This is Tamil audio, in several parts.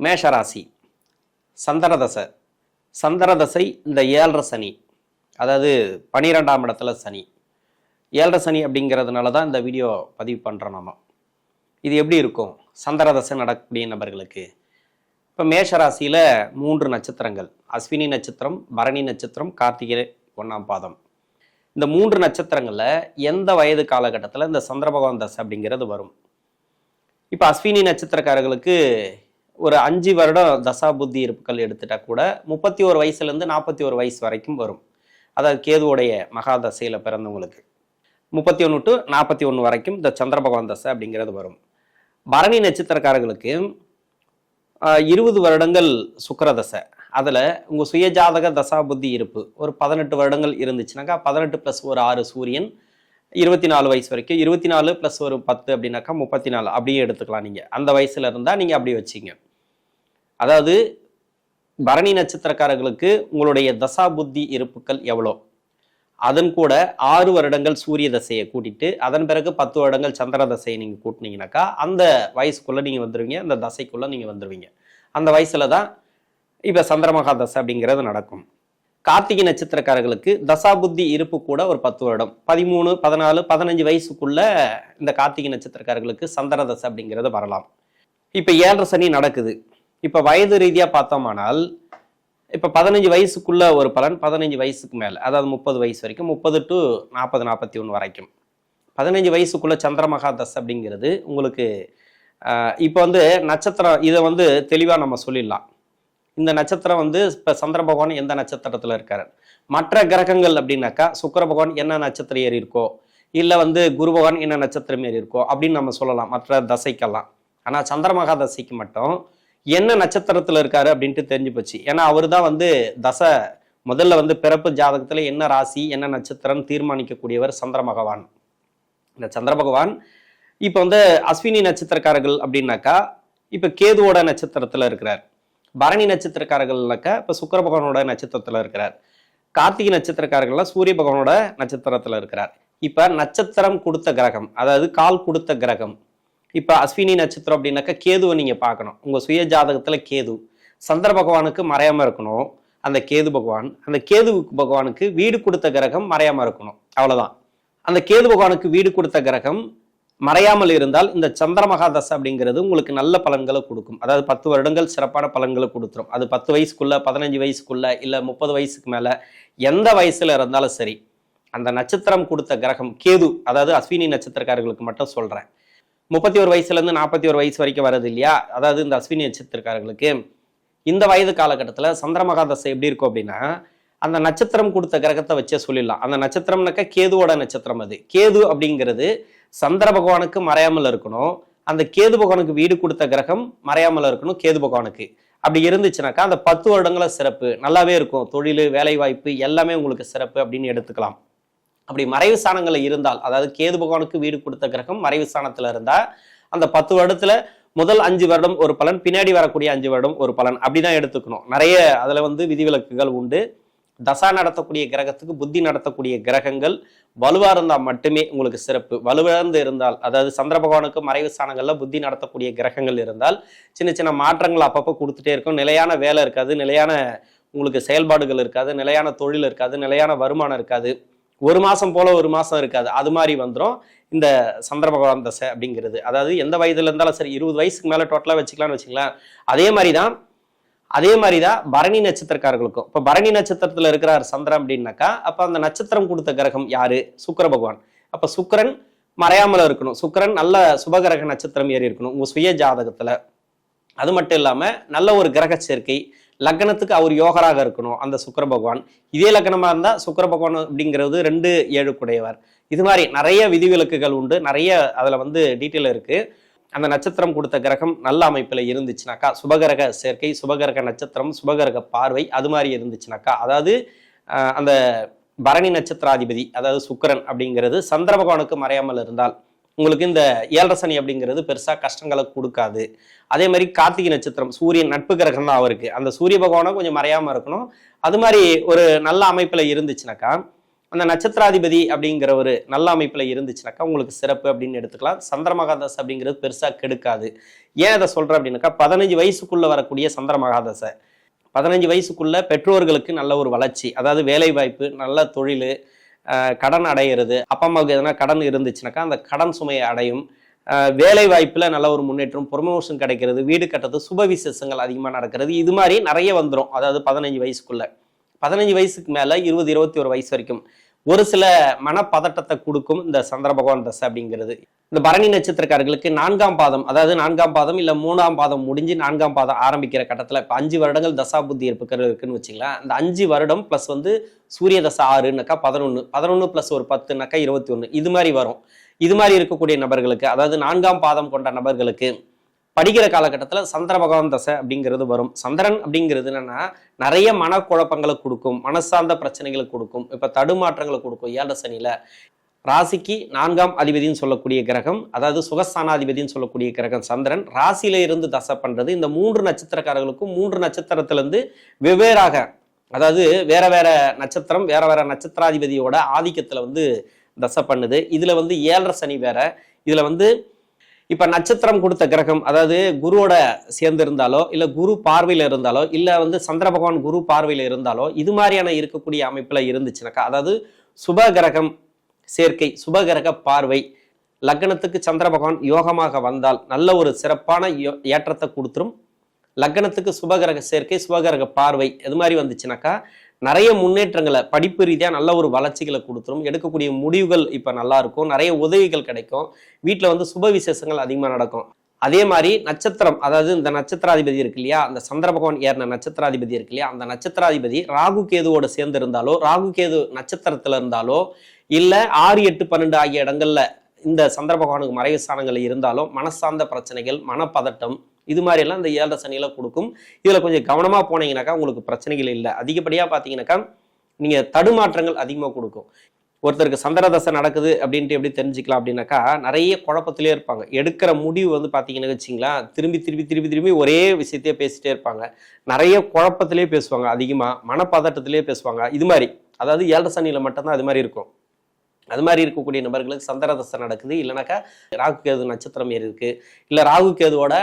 மேஷராசி சந்திரதசை. சந்திரதசை இந்த 7.5 சனி, அதாவது 12ஆம் இடத்துல சனி. 7.5 சனி அப்படிங்கிறதுனால தான் இந்த வீடியோ பதிவு பண்ணுறோம். நம்ம இது எப்படி இருக்கும் சந்திரதசை நடக்கக்கூடிய நபர்களுக்கு? இப்போ மேஷராசியில் 3 நட்சத்திரங்கள், அஸ்வினி நட்சத்திரம், பரணி நட்சத்திரம், கார்த்திகை 1ஆம் பாதம். இந்த 3 நட்சத்திரங்களில் எந்த வயது காலகட்டத்தில் இந்த சந்திர பகவான் தசை அப்படிங்கிறது வரும்? இப்போ அஸ்வினி நட்சத்திரக்காரர்களுக்கு ஒரு 5 வருடம் தசா புத்தி இருப்புகள் எடுத்துட்டா கூட 31 வயசுலேருந்து 41 வயசு வரைக்கும் வரும். அதாவது கேதுவோடைய மகா தசையில் பிறந்தவங்களுக்கு 31 to 41 வரைக்கும் இந்த சந்திர பகவான் தசை அப்படிங்கிறது வரும். பரணி நட்சத்திரக்காரர்களுக்கு 20 வருடங்கள் சுக்கிர தசை. அதில் உங்கள் சுயஜாதக தசா புத்தி இருப்பு ஒரு 18 வருடங்கள் இருந்துச்சுனாக்கா 18 + ஒரு 6 சூரியன் 24 வயசு வரைக்கும், 24 + ஒரு 10 அப்படின்னாக்கா 34 அப்படியே எடுத்துக்கலாம். நீங்கள் அந்த வயசுல இருந்தால் நீங்கள் அப்படி வச்சிங்க. அதாவது பரணி நட்சத்திரக்காரர்களுக்கு உங்களுடைய தசா புத்தி இருப்புகள் எவ்வளோ, அதன் கூட 6 வருடங்கள் சூரிய தசையை கூட்டிட்டு அதன் பிறகு 10 வருடங்கள் சந்திர தசையை நீங்கள் கூட்டினீங்கன்னாக்கா அந்த வயசுக்குள்ளே நீங்கள் வந்துடுவீங்க, அந்த தசைக்குள்ளே நீங்கள் வந்துடுவீங்க. அந்த வயசுல தான் இப்போ சந்திரமகா தசை அப்படிங்கிறது நடக்கும். கார்த்திகை நட்சத்திரக்காரர்களுக்கு தசா புத்தி இருப்பு கூட ஒரு 10 வருடம், 13, 14, 15 வயசுக்குள்ள இந்த கார்த்திகை நட்சத்திரக்காரர்களுக்கு சந்திர தசை அப்படிங்கிறது வரலாம். இப்போ 7.5 சனி நடக்குது. இப்போ வயது ரீதியாக பார்த்தோமானால் இப்போ 15 வயசுக்குள்ள ஒரு பலன், 15 வயசுக்கு மேலே அதாவது 30 வயசு வரைக்கும், 30 to 40, 41 வரைக்கும் 15 வயசுக்குள்ள சந்திரமகா தசை அப்படிங்கிறது உங்களுக்கு இப்போ நட்சத்திரம் இதை தெளிவாக நம்ம சொல்லிடலாம். இந்த நட்சத்திரம் இப்போ சந்திர பகவான் எந்த நட்சத்திரத்தில் இருக்காரு, மற்ற கிரகங்கள் அப்படின்னாக்கா சுக்கிர பகவான் என்ன நட்சத்திரம் ஏறி இருக்கோ, இல்லை குரு பகவான் என்ன நட்சத்திரம் ஏறி இருக்கோ அப்படின்னு நம்ம சொல்லலாம் மற்ற தசைக்கெல்லாம். ஆனால் சந்திரமகா தசைக்கு மட்டும் என்ன நட்சத்திரத்தில் இருக்காரு அப்படின்ட்டு தெரிஞ்சு போச்சு. ஏன்னா அவர் தான் தசை முதல்ல பிறப்பு ஜாதகத்தில் என்ன ராசி என்ன நட்சத்திரம் தீர்மானிக்கக்கூடியவர் சந்திர பகவான். இந்த சந்திர பகவான் இப்போ அஸ்வினி நட்சத்திரக்காரர்கள் அப்படின்னாக்கா இப்போ கேதுவோட நட்சத்திரத்தில் இருக்கிறார். பரணி நட்சத்திரக்காரர்கள்னாக்கா இப்போ சுக்கிர பகவானோட நட்சத்திரத்தில் இருக்கிறார். கார்த்திகை நட்சத்திரக்காரர்கள்லாம் சூரிய பகவானோட நட்சத்திரத்தில் இருக்கிறார். இப்போ நட்சத்திரம் கொடுத்த கிரகம், அதாவது கால் கொடுத்த கிரகம். இப்போ அஸ்வினி நட்சத்திரம் அப்படின்னாக்கா கேதுவை நீங்கள் பார்க்கணும். உங்கள் சுய ஜாதகத்தில் கேது சந்திர பகவானுக்கு மறையாமல் இருக்கணும். அந்த கேது பகவான், அந்த கேது பகவானுக்கு வீடு கொடுத்த கிரகம் மறையாமல் இருக்கணும். அவ்வளோதான். அந்த கேது பகவானுக்கு வீடு கொடுத்த கிரகம் மறையாமல் இருந்தால் இந்த சந்திரமகா தசை அப்படிங்கிறது உங்களுக்கு நல்ல பலன்களை கொடுக்கும். அதாவது 10 வருடங்கள் சிறப்பான பலன்களை கொடுத்துரும். அது 10 வயசுக்குள்ள, 15 வயசுக்குள்ள, இல்லை 30 வயசுக்கு மேலே எந்த வயசுல இருந்தாலும் சரி, அந்த நட்சத்திரம் கொடுத்த கிரகம் கேது, அதாவது அஸ்வினி நட்சத்திரக்காரர்களுக்கு மட்டும் சொல்றேன். 31 வயசுலேருந்து 41 வயசு வரைக்கும் வருது இல்லையா, அதாவது இந்த அஸ்வினி நட்சத்திரக்காரர்களுக்கு இந்த வயது காலகட்டத்தில் சந்திரமகா தசை எப்படி இருக்கும் அப்படின்னா, அந்த நட்சத்திரம் கொடுத்த கிரகத்தை வச்சே சொல்லிடலாம். அந்த நட்சத்திரம்னாக்கா கேதுவோட நட்சத்திரம். அது கேது அப்படிங்கிறது சந்திர பகவானுக்கு மறையாமல் இருக்கணும். அந்த கேது பகவானுக்கு வீடு கொடுத்த கிரகம் மறையாமல் இருக்கணும் கேது பகவானுக்கு. அப்படி இருந்துச்சுனாக்கா அந்த 10 வருடங்கள சிறப்பு நல்லாவே இருக்கும். தொழில், வேலை வாய்ப்பு எல்லாமே உங்களுக்கு சிறப்பு அப்படின்னு எடுத்துக்கலாம். அப்படி மறைவு ஸ்தானங்கள்ல இருந்தால், அதாவது கேது பகவானுக்கு வீடு கொடுத்த கிரகம் மறைவு ஸ்தானத்துல இருந்தா அந்த 10 வருடத்துல முதல் 5 வருடம் ஒரு பலன், பின்னாடி வரக்கூடிய 5 வருடம் ஒரு பலன், அப்படிதான் எடுத்துக்கணும். நிறைய அதுல விதிவிலக்குகள் உண்டு. தசா நடத்தக்கூடிய கிரகத்துக்கு புத்தி நடத்தக்கூடிய கிரகங்கள் வலுவா இருந்தால் மட்டுமே உங்களுக்கு சிறப்பு. வலுவிழந்து இருந்தால், அதாவது சந்திர பகவானுக்கு மறைவு ஸ்தானங்கள்ல புத்தி நடத்தக்கூடிய கிரகங்கள் இருந்தால் சின்ன சின்ன மாற்றங்கள் அப்பப்போ கொடுத்துட்டே இருக்கும். நிலையான வேலை இருக்காது, நிலையான உங்களுக்கு செயல்பாடுகள் இருக்காது, நிலையான தொழில் இருக்காது, நிலையான வருமானம் இருக்காது, ஒரு மாசம் போல ஒரு மாசம் இருக்காது. அது மாதிரி வந்துடும் இந்த சந்திர பகவான் தசை அப்படிங்கிறது. அதாவது எந்த வயதுல இருந்தாலும் சரி, 20 வயசுக்கு மேல டோட்டலா வச்சுக்கலாம்னு வச்சுக்கலாம். அதே மாதிரிதான் பரணி நட்சத்திரக்காரர்களுக்கும். இப்போ பரணி நட்சத்திரத்துல இருக்கிறார் சந்திரன் அப்படின்னாக்கா அப்ப அந்த நட்சத்திரம் கொடுத்த கிரகம் யாரு, சுக்கிர பகவான். அப்ப சுக்கிரன் மறையாமல் இருக்கணும். சுக்கிரன் நல்ல சுபகிரக நட்சத்திரம் ஏறி இருக்கணும் உங்க சுய ஜாதகத்துல. அது மட்டும் இல்லாம நல்ல ஒரு கிரக சேர்க்கை, லக்னத்துக்கு அவர் யோகராக இருக்கணும் அந்த சுக்கிர பகவான். இதே லக்னமா இருந்தா சுக்கிர பகவான் அப்படிங்கிறது 2-7 குடையவர். இது மாதிரி நிறைய விதிவிலக்குகள் உண்டு, நிறைய அதுல டீட்டெயில் இருக்கு. அந்த நட்சத்திரம் கொடுத்த கிரகம் நல்ல அமைப்பில் இருந்துச்சுனாக்கா, சுபகிரக சேர்க்கை, சுபகிரக நட்சத்திரம், சுபகிரக பார்வை, அது மாதிரி இருந்துச்சுனாக்கா, அதாவது அந்த பரணி நட்சத்திராதிபதி அதாவது சுக்கிரன் அப்படிங்கிறது சந்திர பகவானுக்கு மறையாமல் இருந்தால் உங்களுக்கு இந்த 7.5 சனி அப்படிங்கிறது பெருசா கஷ்டங்களை கொடுக்காது. அதே மாதிரி கார்த்திகை நட்சத்திரம் சூரியன் நட்பு கிரகம் தான் அவருக்கு. அந்த சூரிய பகவானும் கொஞ்சம் மறையாம இருக்கணும். அது மாதிரி ஒரு நல்ல அமைப்புல இருந்துச்சுனாக்கா அந்த நட்சத்திராதிபதி அப்படிங்கிற ஒரு நல்ல அமைப்புல இருந்துச்சுனாக்கா உங்களுக்கு சிறப்பு அப்படின்னு எடுத்துக்கலாம். சந்திர மகாதசை அப்படிங்கிறது பெருசா கெடுக்காது. ஏன் அதை சொல்றேன் அப்படின்னாக்கா 15 வயசுக்குள்ள வரக்கூடிய சந்திர மகாதசை 15 வயசுக்குள்ள பெற்றோர்களுக்கு நல்ல ஒரு வளர்ச்சி, அதாவது வேலை வாய்ப்பு, நல்ல தொழில், கடன் அடையிறது, அப்பா அம்மாவுக்கு எதனா கடன் இருந்துச்சுனாக்கா அந்த கடன் சுமையை அடையும், வேலை வாய்ப்புல நல்ல ஒரு முன்னேற்றம், ப்ரொமோஷன் கிடைக்கிறது, வீடு கட்டுறது, சுப விசேஷங்கள் அதிகமாக நடக்கிறது, இது மாதிரி நிறைய வந்துடும். அதாவது 15 வயசுக்குள்ள 15 வயசுக்கு மேல 20, 21 வயசு வரைக்கும் ஒரு சில மனப்பதட்டத்தை கொடுக்கும் இந்த சந்திர பகவான் தசை அப்படிங்கிறது. இந்த பரணி நட்சத்திரக்காரர்களுக்கு 4ஆம் பாதம், அதாவது 4ஆம் பாதம் இல்ல 3ஆம் பாதம் முடிஞ்சு 4ஆம் பாதம் ஆரம்பிக்கிற கட்டத்துல இப்ப 5 வருடங்கள் தசா புத்தி இருக்குன்னு வச்சுக்கலாம். அந்த 5 வருடம் பிளஸ் சூரிய தசை 6னாக்கா 11, 11 பிளஸ் ஒரு 10னாக்கா 21, இது மாதிரி வரும். இது மாதிரி இருக்கக்கூடிய நபர்களுக்கு, அதாவது 4ஆம் பாதம் கொண்ட நபர்களுக்கு படிக்கிற காலகட்டத்தில் சந்திர பகவான் தசை அப்படிங்கிறது வரும். சந்திரன் அப்படிங்கிறது என்னன்னா நிறைய மனக்குழப்பங்களை கொடுக்கும், மனசார்ந்த பிரச்சனைகளை கொடுக்கும், இப்ப தடுமாற்றங்களை கொடுக்கும். 7 சனியில ராசிக்கு 4ஆம் அதிபதினு சொல்லக்கூடிய கிரகம், அதாவது சுகஸ்தானாதிபதினு சொல்லக்கூடிய கிரகம் சந்திரன் ராசியில இருந்து தசை பண்றது இந்த 3 நட்சத்திரக்காரர்களுக்கும் 3 நட்சத்திரத்திலிருந்து வெவ்வேறாக, அதாவது வேற வேற நட்சத்திரம் வேற வேற நட்சத்திராதிபதியோட ஆதிக்கத்துல தசை பண்ணுது. இதுல 7 சனி வேற. இதுல இப்ப நட்சத்திரம் கொடுத்த கிரகம், அதாவது குருவோட சேர்ந்து இருந்தாலோ இல்ல குரு பார்வையில இருந்தாலோ இல்ல சந்திர பகவான் குரு பார்வையில இருந்தாலோ இது மாதிரியான இருக்கக்கூடிய அமைப்புல இருந்துச்சுனாக்கா, அதாவது சுப கிரகம் சேர்க்கை, சுபகிரக பார்வை, லக்னத்துக்கு சந்திர பகவான் யோகமாக வந்தால் நல்ல ஒரு சிறப்பான ஏற்றத்தை கொடுத்துரும். லக்னத்துக்கு சுபகிரக சேர்க்கை, சுபகிரக பார்வை இது மாதிரி வந்துச்சுனாக்கா நிறைய முன்னேற்றங்களை, படிப்பு ரீதியா நல்ல ஒரு வளர்ச்சிகளை கொடுத்துரும். எடுக்கக்கூடிய முடிவுகள் இப்ப நல்லா இருக்கும், நிறைய உதவிகள் கிடைக்கும், வீட்டுல சுப விசேஷங்கள் அதிகமா நடக்கும். அதே மாதிரி நட்சத்திரம், அதாவது இந்த நட்சத்திராதிபதி இருக்கு இல்லையா, அந்த சந்திர பகவான் ஏறின நட்சத்திராதிபதி இருக்கு இல்லையா, அந்த நட்சத்திராதிபதி ராகு கேதுவோட சேர்ந்து இருந்தாலோ, ராகு கேது நட்சத்திரத்துல இருந்தாலோ, இல்ல 6, 8, 12 ஆகிய இடங்கள்ல இந்த சந்திர பகவானுக்கு மறைவு ஸ்தானங்கள் இருந்தாலும் மனசார்ந்த பிரச்சனைகள், மனப்பதட்டம், இது மாதிரி எல்லாம் இந்த 7 சனியில கொடுக்கும். இதுல கொஞ்சம் கவனமா போனீங்கன்னாக்கா உங்களுக்கு பிரச்சனைகள் இல்லை. அதிகப்படியா பாத்தீங்கன்னாக்கா நீங்க தடுமாற்றங்கள் அதிகமா கொடுக்கும். ஒருத்தருக்கு சந்திர தசை நடக்குது அப்படின்ட்டு எப்படி தெரிஞ்சுக்கலாம் அப்படின்னாக்கா, நிறைய குழப்பத்திலே இருப்பாங்க. எடுக்கிற முடிவு பாத்தீங்கன்னு வச்சிங்களா, திரும்பி திரும்பி திரும்பி திரும்பி ஒரே விஷயத்தையே பேசிட்டே இருப்பாங்க. நிறைய குழப்பத்திலே பேசுவாங்க, அதிகமா மனப்பதட்டத்திலே பேசுவாங்க. இது மாதிரி, அதாவது 7 சனியில மட்டும்தான் அது மாதிரி இருக்கும். அது மாதிரி இருக்கக்கூடிய நபர்களுக்கு சந்திர தசை நடக்குது, இல்லைனாக்கா ராகு கேது நட்சத்திரம் இருக்கு, இல்ல ராகு கேதுவோட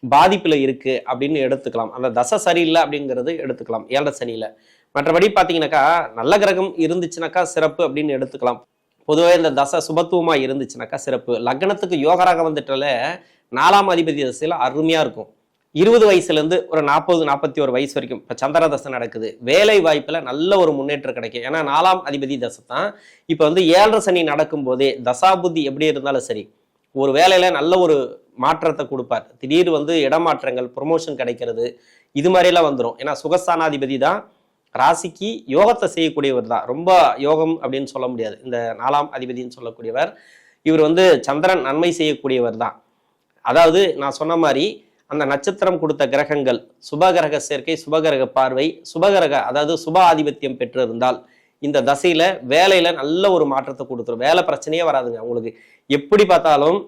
பாதிப்புல இருக்கு அப்படின்னு எடுத்துக்கலாம். அந்த தசை சரியில்லை அப்படிங்கிறது எடுத்துக்கலாம் 7 சனியில. மற்றபடி பாத்தீங்கன்னாக்கா நல்ல கிரகம் இருந்துச்சுனாக்கா சிறப்பு அப்படின்னு எடுத்துக்கலாம். பொதுவாக இந்த தசை சுபத்துவமா இருந்துச்சுனாக்கா சிறப்பு. லக்னத்துக்கு யோகராக வந்துட்டால 4ஆம் அதிபதி தசையில அருமையா இருக்கும். 20 வயசுல இருந்து ஒரு 40, 41 வயசு வரைக்கும் இப்ப சந்திர தசை நடக்குது, வேலை வாய்ப்புல நல்ல ஒரு முன்னேற்றம் கிடைக்கும். ஏன்னா 4ஆம் அதிபதி தசை தான். இப்ப 7 சனி நடக்கும் போதே தசாபுத்தி எப்படி இருந்தாலும் சரி, ஒரு வேலையில நல்ல ஒரு மாற்றத்தை கொடுப்பார். திடீர் இடமாற்றங்கள், ப்ரொமோஷன் கிடைக்கிறது, இது மாதிரிலாம் வந்துடும். ஏன்னா சுகஸ்தானாதிபதி தான், ராசிக்கு யோகத்தை செய்யக்கூடியவர் தான். ரொம்ப யோகம் அப்படின்னு சொல்ல முடியாது, இந்த 4ஆம் அதிபதினு சொல்லக்கூடியவர். இவர் சந்திரன் நன்மை செய்யக்கூடியவர் தான். அதாவது நான் சொன்ன மாதிரி அந்த நட்சத்திரம் கொடுத்த கிரகங்கள் சுபகிரக சேர்க்கை, சுபகிரக பார்வை, சுபகிரக அதாவது சுப ஆதிபத்தியம் பெற்றிருந்தால் இந்த தசையில வேலையில நல்ல ஒரு மாற்றத்தை கொடுத்துரும். வேலை பிரச்சனையே வராதுங்க உங்களுக்கு எப்படி பார்த்தாலும்.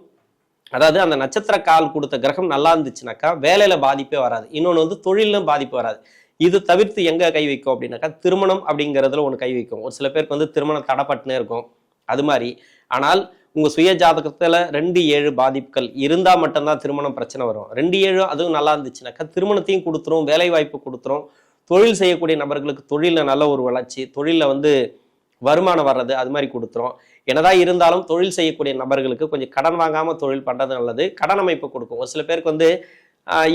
அதாவது அந்த நட்சத்திர கால் கொடுத்த கிரகம் நல்லா இருந்துச்சுனாக்கா வேலையில பாதிப்பே வராது. இன்னொன்று தொழிலும் பாதிப்பு வராது. இது தவிர்த்து எங்க கை வைக்கும் அப்படின்னாக்கா, திருமணம் அப்படிங்கிறதுல ஒன்று கை வைக்கும். ஒரு சில பேருக்கு திருமணம் தடைப்பட்டுனே இருக்கும், அது மாதிரி. ஆனால் உங்க சுய ஜாதகத்துல 2, 7 பாதிப்புகள் இருந்தா மட்டும்தான் திருமணம் பிரச்சனை வரும். 2, 7 அதுவும் நல்லா இருந்துச்சுனாக்கா திருமணத்தையும் கொடுத்துரும், வேலை வாய்ப்பு கொடுத்துரும். தொழில் செய்யக்கூடிய நபர்களுக்கு தொழில நல்ல ஒரு வளர்ச்சி, தொழில வருமானம் வர்றது, அது மாதிரி கொடுத்துரும். என்னதான் இருந்தாலும் தொழில் செய்யக்கூடிய நபர்களுக்கு கொஞ்சம் கடன் வாங்காம தொழில் பண்றது நல்லது. கடன் அமைப்பு கொடுக்கும். ஒரு சில பேருக்கு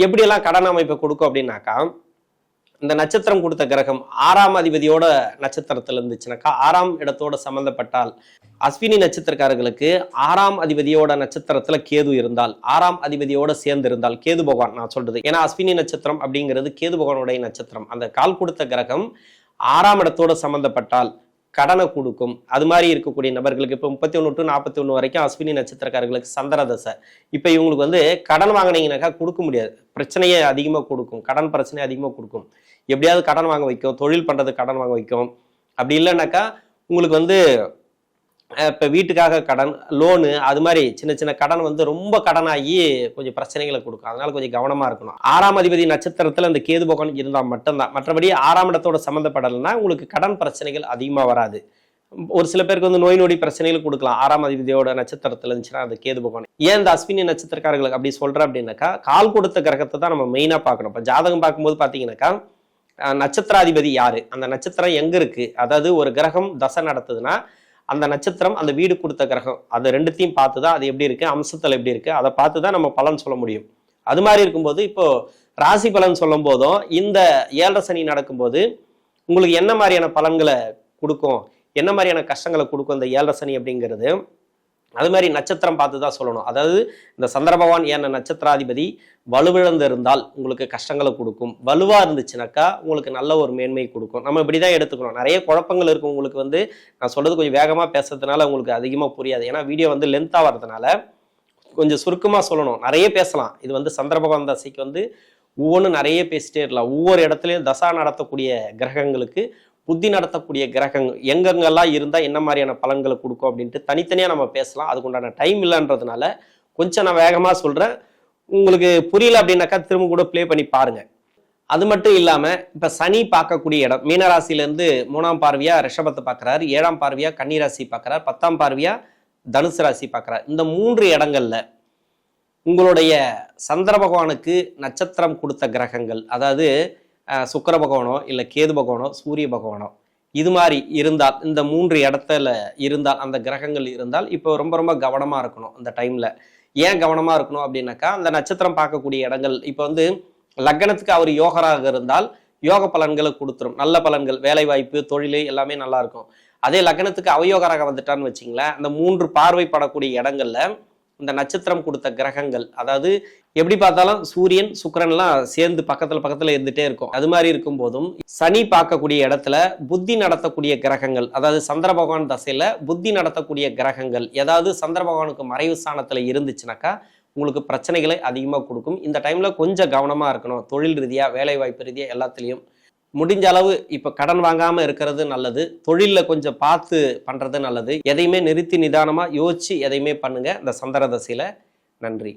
எப்படியெல்லாம் கடன் அமைப்பு கொடுக்கும் அப்படின்னாக்கா, இந்த நட்சத்திரம் கொடுத்த கிரகம் 6ஆம் அதிபதியோட நட்சத்திரத்துல இருந்துச்சுனாக்கா, 6ஆம் இடத்தோட சம்பந்தப்பட்டால், அஸ்வினி நட்சத்திரக்காரர்களுக்கு 6ஆம் அதிபதியோட நட்சத்திரத்துல கேது இருந்தால், 6ஆம் அதிபதியோட சேர்ந்து இருந்தால், கேது பகவான் நான் சொல்றது, ஏன்னா அஸ்வினி நட்சத்திரம் அப்படிங்கிறது கேது பகவானுடைய நட்சத்திரம். அந்த கால் கொடுத்த கிரகம் 6ஆம் இடத்தோட சம்பந்தப்பட்டால் கடனை கொடுக்கும். அது மாதிரி இருக்கக்கூடிய நபர்களுக்கு இப்போ 31 to 41 வரைக்கும் அஸ்வினி நட்சத்திரக்காரர்களுக்கு சந்திர தசை. இப்போ இவங்களுக்கு கடன் வாங்கினீங்கன்னாக்கா கொடுக்க முடியாது, பிரச்சனையை அதிகமாக கொடுக்கும், கடன் பிரச்சனையை அதிகமாக கொடுக்கும். எப்படியாவது கடன் வாங்க வைக்கும், தொழில் பண்றது கடன் வாங்க வைக்கும். அப்படி இல்லைன்னாக்கா உங்களுக்கு இப்போ வீட்டுக்காக கடன், லோனு, அது மாதிரி சின்ன சின்ன கடன் ரொம்ப கடனாகி கொஞ்சம் பிரச்சனைகளை கொடுக்கும். அதனால கொஞ்சம் கவனமா இருக்கணும். 6ஆம் அதிபதி நட்சத்திரத்துல இந்த கேது பகவான் இருந்தால் மட்டும்தான். மற்றபடி 6ஆம் இடத்தோட சம்மந்தப்படலைன்னா உங்களுக்கு கடன் பிரச்சனைகள் அதிகமா வராது. ஒரு சில பேருக்கு வந்து நோய் நொடி பிரச்சனைகள் கொடுக்கலாம். 6ஆம் அதிபதியோட நட்சத்திரத்துல இருந்துச்சுன்னா அது கேது பகவான். ஏன் இந்த அஸ்வினி நட்சத்திரக்காரர்களுக்கு அப்படி சொல்றேன் அப்படின்னாக்கா, கால் கொடுத்த கிரகத்தை தான் நம்ம மெயினா பார்க்கணும். இப்ப ஜாதகம் பார்க்கும்போது பாத்தீங்கன்னாக்கா, நட்சத்திராதிபதி யாரு, அந்த நட்சத்திரம் எங்க இருக்கு, அதாவது ஒரு கிரகம் தசை நடத்துதுன்னா அந்த நட்சத்திரம் அந்த வீடு கொடுத்த கிரகம் அது ரெண்டுத்தையும் பார்த்துதான் அது எப்படி இருக்கு, அம்சத்துல எப்படி இருக்கு, அதை பார்த்துதான் நம்ம பலன் சொல்ல முடியும். அது மாதிரி இருக்கும்போது இப்போ ராசி பலன் சொல்லும் போதும் இந்த 7.5 சனி நடக்கும்போது உங்களுக்கு என்ன மாதிரியான பலன்களை கொடுக்கும், என்ன மாதிரியான கஷ்டங்களை கொடுக்கும் இந்த 7.5 சனி அப்படிங்கிறது, அது மாதிரி நட்சத்திரம் பார்த்து தான் சொல்லணும். அதாவது இந்த சந்திர பகவான் ஏன நட்சத்திராதிபதி வலுவிழந்து இருந்தால் உங்களுக்கு கஷ்டங்களை கொடுக்கும், வலுவா இருந்துச்சுனாக்கா உங்களுக்கு நல்ல ஒரு மேன்மை கொடுக்கும். நம்ம இப்படிதான் எடுத்துக்கணும். நிறைய குழப்பங்கள் இருக்கும் உங்களுக்கு. வந்து நான் சொல்றது கொஞ்சம் வேகமா பேசுறதுனால உங்களுக்கு அதிகமா புரியாது. ஏன்னா வீடியோ வந்து லென்த்தா வர்றதுனால கொஞ்சம் சுருக்கமா சொல்லணும். நிறைய பேசலாம். இது வந்து சந்திர பகவான் தசைக்கு வந்து ஒவ்வொன்றும் நிறைய பேசிட்டே இருக்கலாம். ஒவ்வொரு இடத்துலயும் தசா நடத்தக்கூடிய கிரகங்களுக்கு புத்தி நடத்தக்கூடிய கிரகங்கள் எங்கெங்கெல்லாம் இருந்தா என்ன மாதிரியான பலன்களை கொடுக்கும் அப்படின்ட்டு தனித்தனியா நம்ம பேசலாம். அதுக்குண்டான டைம் இல்லைன்றதுனால கொஞ்சம் நான் வேகமா சொல்றேன். உங்களுக்கு புரியல அப்படின்னாக்கா திரும்ப கூட பிளே பண்ணி பாருங்க. அது மட்டும் இல்லாம இப்ப சனி பார்க்கக்கூடிய இடம் மீனராசில இருந்து 3ஆம் பார்வையா ரிஷபத்தை பார்க்கிறார், 7ஆம் பார்வையா கன்னிராசி பார்க்கிறார், 10ஆம் பார்வையா தனுசு ராசி பார்க்கிறார். இந்த 3 இடங்கள்ல உங்களுடைய சந்திர பகவானுக்கு நட்சத்திரம் கொடுத்த கிரகங்கள், அதாவது சுக்கிர பகவானோ இல்லை கேது பகவானோ சூரிய பகவானோ இது மாதிரி இருந்தால், இந்த 3 இடத்துல இருந்தால், அந்த கிரகங்கள் இருந்தால் இப்போ ரொம்ப ரொம்ப கவனமா இருக்கணும். அந்த டைம்ல ஏன் கவனமா இருக்கணும் அப்படின்னாக்கா, அந்த நட்சத்திரம் பார்க்கக்கூடிய இடங்கள் இப்போ வந்து லக்னத்துக்கு அவர் யோகராக இருந்தால் யோக பலன்களை கொடுத்துரும், நல்ல பலன்கள், வேலை வாய்ப்பு, தொழில் எல்லாமே நல்லா இருக்கும். அதே லக்னத்துக்கு அவயோகராக வந்துட்டான்னு வச்சிங்களேன், அந்த 3 பார்வைப்படக்கூடிய இடங்கள்ல இந்த நட்சத்திரம் கொடுத்த கிரகங்கள், அதாவது எப்படி பார்த்தாலும் சூரியன் சுக்கிரன்லாம் சேர்ந்து பக்கத்துல இருந்துட்டே இருக்கும். அது மாதிரி இருக்கும் போதும் சனி பார்க்கக்கூடிய இடத்துல புத்தி நடத்தக்கூடிய கிரகங்கள், அதாவது சந்திர பகவான் தசையில புத்தி நடத்தக்கூடிய கிரகங்கள் ஏதாவது சந்திர பகவானுக்கு மறைவு ஸ்தானத்துல இருந்துச்சுனாக்கா உங்களுக்கு பிரச்சனைகளை அதிகமாக கொடுக்கும். இந்த டைம்ல கொஞ்சம் கவனமா இருக்கணும். தொழில் ரீதியா, வேலை வாய்ப்பு ரீதியா எல்லாத்துலயும் முடிஞ்ச அளவு இப்ப கடன் வாங்காம இருக்கிறது நல்லது. தொழில கொஞ்சம் பார்த்து பண்றது நல்லது. எதையுமே நிறுத்தி நிதானமா யோசிச்சு எதையுமே பண்ணுங்க இந்த சந்திர தசையில. நன்றி.